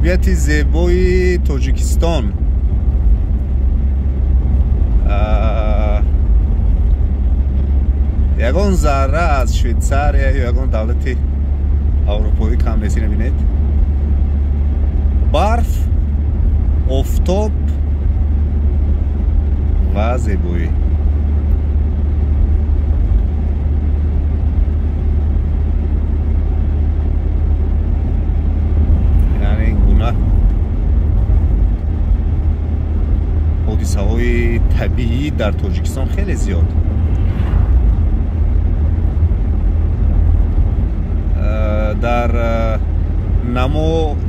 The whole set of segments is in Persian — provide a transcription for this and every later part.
طبیعت زیبای تاجیکستان. یگان ذره از شویتزاریا یا یگان دولت اروپایی کم نیستی نبینید. برف، آفتاب و زیبایی. یعنی این گونه حادثه های طبیعی در تاجیکستان خیلی زیاد.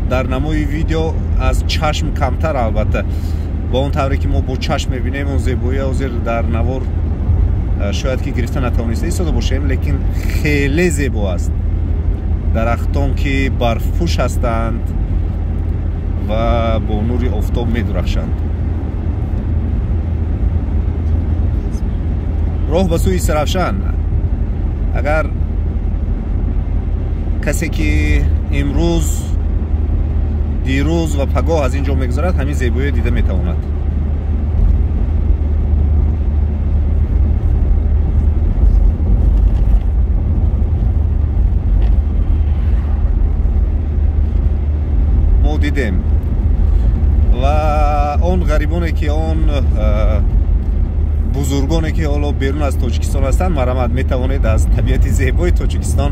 در نمای ویدیو از چشم کمتر، البته با اون طوری که ما با چشم میبینیم اون زیبایی حاضر در نوار شاید که گرفته نتوانسته ایستاده باشیم، لیکن خیلی زیبا است. درختان که برفپوش هستند و با نور آفتاب میدرخشند. راه به سوی سرافشان. اگر کسی که امروز، دیروز و پگاه از اینجا میگذرد همین زیبایی دیده میتواند. ما دیدیم و اون غریبانی که اون بزرگانی که حالا بیرون از تاجیکستان هستند مرحمت میتوانید از طبیعت زیبای تاجیکستان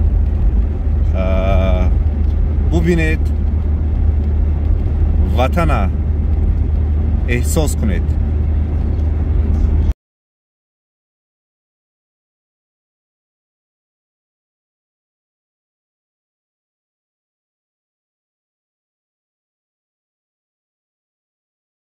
ببینید، وطن احساس کنید.